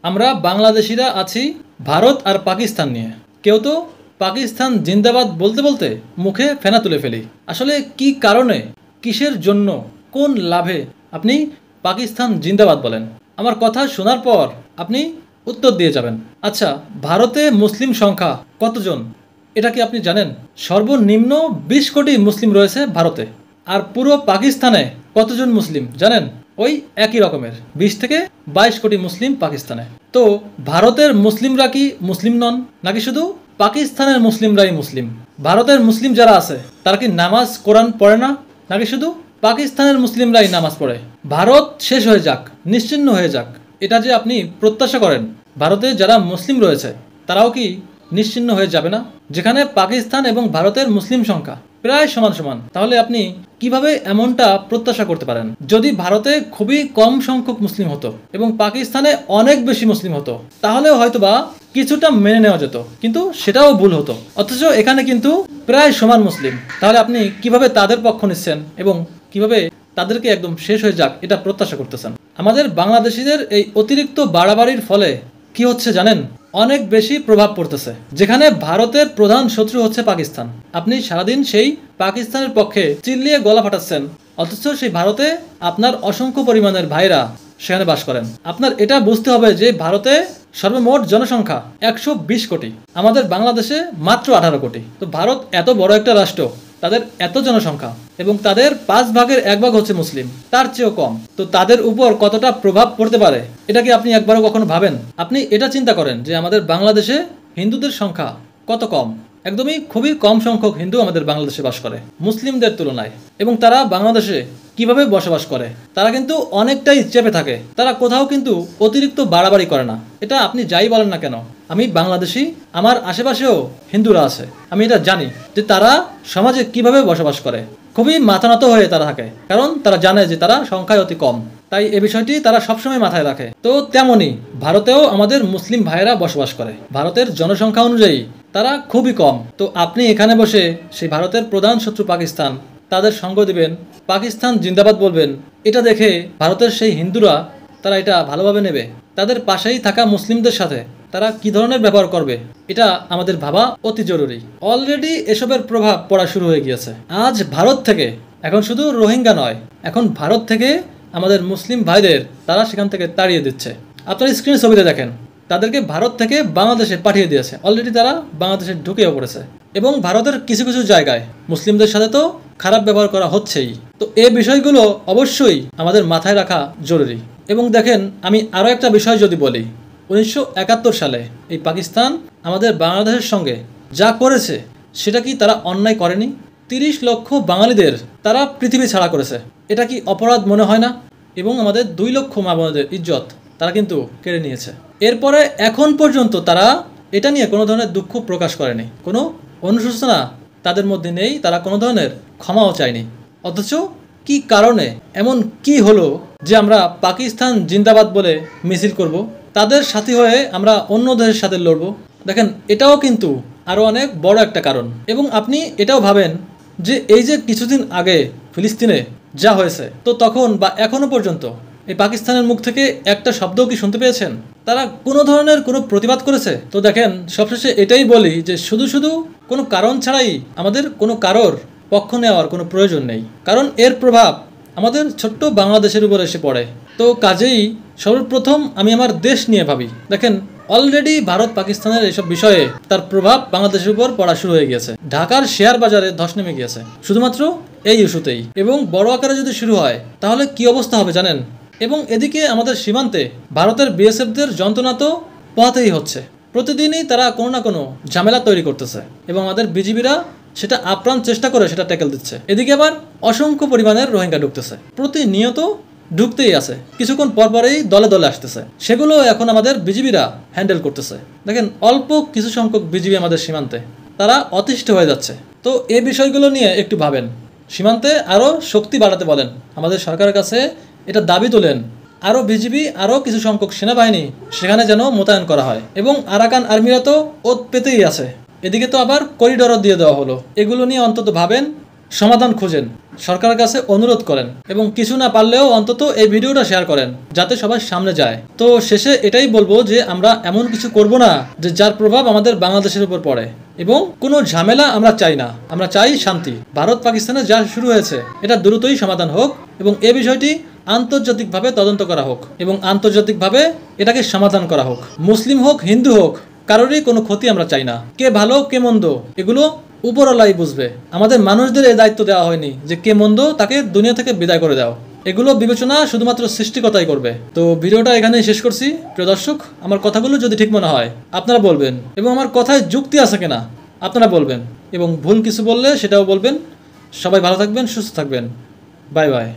আমরা বাংলাদেশিরা আছি ভারত আর পাকিস্তান নিয়ে। কেউ তো পাকিস্তান জিন্দাবাদ বলতে বলতে মুখে ফেনা তুলে ফেলি। আসলে কি কারণে, কিসের জন্য, কোন লাভে আপনি পাকিস্তান জিন্দাবাদ বলেন? আমার কথা শোনার পর আপনি উত্তর দিয়ে যাবেন। আচ্ছা, ভারতে মুসলিম সংখ্যা কতজন এটা কি আপনি জানেন? সর্বনিম্ন 20 কোটি মুসলিম রয়েছে ভারতে। আর পুরো পাকিস্তানে কতজন মুসলিম জানেন? ওই একই রকমের 20 থেকে 22 কোটি মুসলিম পাকিস্তানে। তো ভারতের মুসলিমরা কি মুসলিম নন, নাকি শুধু পাকিস্তানের মুসলিমরাই মুসলিম? ভারতের মুসলিম যারা আছে তারা কি নামাজ কোরআন পড়ে না, নাকি শুধু পাকিস্তানের মুসলিমরাই নামাজ পড়ে? ভারত শেষ হয়ে যাক, নিশ্চিহ্ন হয়ে যাক, এটা যে আপনি প্রত্যাশা করেন, ভারতে যারা মুসলিম রয়েছে তারাও কি নিশ্চিহ্ন হয়ে যাবে না? যেখানে পাকিস্তান এবং ভারতের মুসলিম সংখ্যা প্রায় সমান সমান, তাহলে আপনি কিভাবে এমনটা প্রত্যাশা করতে পারেন? যদি ভারতে খুবই কম সংখ্যক মুসলিম হতো এবং পাকিস্তানে অনেক বেশি মুসলিম হতো, তাহলেও হয়তোবা কিছুটা মেনে নেওয়া যেত, কিন্তু সেটাও ভুল হতো। অথচ এখানে কিন্তু প্রায় সমান মুসলিম, তাহলে আপনি কিভাবে তাদের পক্ষ নিচ্ছেন এবং কিভাবে তাদেরকে একদম শেষ হয়ে যাক এটা প্রত্যাশা করতেছেন? আমাদের বাংলাদেশিদের এই অতিরিক্ত বাড়াবাড়ির ফলে কি হচ্ছে জানেন? অনেক বেশি প্রভাব পড়তেছে। যেখানে ভারতের প্রধান শত্রু হচ্ছে পাকিস্তান, আপনি সারাদিন সেই পাকিস্তানের পক্ষে চিল্লিয়ে গলা ফাটাচ্ছেন, অথচ সেই ভারতে আপনার অসংখ্য পরিমাণের ভাইরা সেখানে বাস করেন। আপনার এটা বুঝতে হবে যে ভারতে সর্বমোট জনসংখ্যা 120 কোটি, আমাদের বাংলাদেশে মাত্র 18 কোটি। তো ভারত এত বড় একটা রাষ্ট্র, তাদের এত জনসংখ্যা এবং তাদের 5 ভাগের 1 ভাগ হচ্ছে মুসলিম, তার চেয়েও কম। তো তাদের উপর কতটা প্রভাব পড়তে পারে এটা কি আপনি একবারও কখনো ভাবেন? আপনি এটা চিন্তা করেন যে আমাদের বাংলাদেশে হিন্দুদের সংখ্যা কত কম। একদমই খুবই কম সংখ্যক হিন্দু আমাদের বাংলাদেশে বাস করে মুসলিমদের তুলনায়। এবং তারা বাংলাদেশে কিভাবে বসবাস করে, তারা কিন্তু অনেকটাই চেপে থাকে। তারা কোথাও কিন্তু অতিরিক্ত বাড়াবাড়ি করে না। এটা আপনি যাই বলেন না কেন, আমি বাংলাদেশি, আমার আশেপাশেও হিন্দুরা আছে, আমি এটা জানি যে তারা সমাজে কিভাবে বসবাস করে। খুবই মাথা নত হয়ে তারা থাকে, কারণ তারা জানে যে তারা সংখ্যায় অতি কম। তাই এই বিষয়টি তারা সবসময় মাথায় রাখে। তো তেমনি ভারতেও আমাদের মুসলিম ভাইয়েরা বসবাস করে। ভারতের জনসংখ্যা অনুযায়ী তারা খুবই কম। তো আপনি এখানে বসে সেই ভারতের প্রধান শত্রু পাকিস্তান, তাদের সঙ্গ দিবেন, পাকিস্তান জিন্দাবাদ বলবেন। এটা দেখে ভারতের সেই হিন্দুরা তারা এটা ভালোভাবে নেবে? তাদের পাশেই থাকা মুসলিমদের সাথে তারা কি ধরনের ব্যবহার করবে এটা আমাদের ভাবা অতি জরুরি। অলরেডি এসবের প্রভাব পড়া শুরু হয়ে গিয়েছে। আজ ভারত থেকে, এখন শুধু রোহিঙ্গা নয়, এখন ভারত থেকে আমাদের মুসলিম ভাইদের তারা সেখান থেকে তাড়িয়ে দিচ্ছে। আপনার স্ক্রিনে ছবিতে দেখেন, তাদেরকে ভারত থেকে বাংলাদেশে পাঠিয়ে দিয়েছে। অলরেডি তারা বাংলাদেশে ঢুকেও পড়েছে এবং ভারতের কিছু কিছু জায়গায় মুসলিমদের সাথে তো খারাপ ব্যবহার করা হচ্ছেই। তো এই বিষয়গুলো অবশ্যই আমাদের মাথায় রাখা জরুরি। এবং দেখেন, আমি আরও একটা বিষয় যদি বলি, 1971 সালে এই পাকিস্তান আমাদের বাংলাদেশের সঙ্গে যা করেছে সেটা কি তারা অন্যায় করেনি? 30 লক্ষ বাঙালিদের তারা পৃথিবী ছাড়া করেছে। এটা কি অপরাধ মনে হয় না? এবং আমাদের 2 লক্ষ মা বোনদের ইজ্জত তারা কিন্তু কেড়ে নিয়েছে। এরপরে এখন পর্যন্ত তারা এটা নিয়ে কোনো ধরনের দুঃখ প্রকাশ করেনি, কোনো অনুশোচনা তাদের মধ্যে নেই, তারা কোনো ধরনের ক্ষমাও চায়নি। অথচ কি কারণে, এমন কি হলো যে আমরা পাকিস্তান জিন্দাবাদ বলে মিছিল করব, তাদের সাথী হয়ে আমরা অন্য দেশের সাথে লড়ব? দেখেন, এটাও কিন্তু আরও অনেক বড় একটা কারণ। এবং আপনি এটাও ভাবেন যে এই যে কিছুদিন আগে ফিলিস্তিনে যা হয়েছে, তো তখন বা এখনো পর্যন্ত এই পাকিস্তানের মুখ থেকে একটা শব্দও কি শুনতে পেয়েছেন? তারা কোনো ধরনের কোনো প্রতিবাদ করেছে? তো দেখেন, সবশেষে এটাই বলি যে শুধু শুধু কোনো কারণ ছাড়াই আমাদের কোনো কারোর পক্ষ নেওয়ার কোনো প্রয়োজন নেই, কারণ এর প্রভাব আমাদের ছোট্ট বাংলাদেশের উপর এসে পড়ে। তো কাজেই সর্বপ্রথম আমি আমার দেশ নিয়ে ভাবি। দেখেন, অলরেডি ভারত পাকিস্তানের এইসব বিষয়ে তার প্রভাব বাংলাদেশের উপর পড়া শুরু হয়ে গিয়েছে। ঢাকার শেয়ার বাজারে ধস নেমে গিয়েছে শুধুমাত্র এই ইস্যুতেই, এবং বড় আকারে যদি শুরু হয় তাহলে কি অবস্থা হবে জানেন? এবং এদিকে আমাদের সীমান্তে ভারতের বিএসএফদের যন্ত্রণা তো পোহাতেই হচ্ছে। প্রতিদিনই তারা কোনো না কোনো ঝামেলা তৈরি করতেছে এবং আমাদের বিজিবিরা সেটা আপ্রাণ চেষ্টা করে সেটা ট্যাকেল দিচ্ছে। এদিকে আবার অসংখ্য পরিমাণের রোহিঙ্গা ঢুকতেছে, প্রতিনিয়ত ঢুকতেই আছে, কিছুক্ষণ পরপরেই দলে দলে আসতেছে। সেগুলো এখন আমাদের বিজিবিরা হ্যান্ডেল করতেছে। দেখেন, অল্প কিছু সংখ্যক বিজিবি আমাদের সীমান্তে, তারা অতিষ্ঠ হয়ে যাচ্ছে। তো এই বিষয়গুলো নিয়ে একটু ভাবেন, সীমান্তে আরও শক্তি বাড়াতে বলেন, আমাদের সরকারের কাছে এটা দাবি তোলেন, আরও বিজিবি, আরও কিছু সংখ্যক সেনাবাহিনী সেখানে যেন মোতায়েন করা হয়। এবং আরাকান আর্মিরা তো ওত পেতেই আছে, এদিকে তো আবার করিডরও দিয়ে দেওয়া হলো। এগুলো নিয়ে অন্তত ভাবেন, সমাধান খোঁজেন। সরকারের কাছে অনুরোধ করেন এবং কিছু না পারলেও অন্তত এই ভিডিওটা শেয়ার করেন যাতে সবাই সামনে যায়। তো শেষে এটাই বলবো যে আমরা এমন কিছু করব না যে যার প্রভাব আমাদের বাংলাদেশের উপর পড়ে, এবং কোনো ঝামেলা আমরা চাই না। আমরা চাই শান্তি। ভারত পাকিস্তানে যা শুরু হয়েছে এটা দ্রুতই সমাধান হোক এবং এ বিষয়টি আন্তর্জাতিকভাবে তদন্ত করা হোক এবং আন্তর্জাতিকভাবে এটাকে সমাধান করা হোক। মুসলিম হোক হিন্দু হোক, কারোরই কোনো ক্ষতি আমরা চাই না। কে ভালো কে মন্দ এগুলো উপরওয়ালাই বুঝবে। আমাদের মানুষদের এই দায়িত্ব দেওয়া হয়নি যে কে মন্দ তাকে দুনিয়া থেকে বিদায় করে দাও। এগুলো বিবেচনা শুধুমাত্র সৃষ্টিকর্তাই করবে। তো ভিডিওটা এখানেই শেষ করছি। প্রিয় দর্শক, আমার কথাগুলো যদি ঠিক মনে হয় আপনারা বলবেন, এবং আমার কথায় যুক্তি আছে কিনা আপনারা বলবেন, এবং ভুল কিছু বললে সেটাও বলবেন। সবাই ভালো থাকবেন, সুস্থ থাকবেন। Bye bye.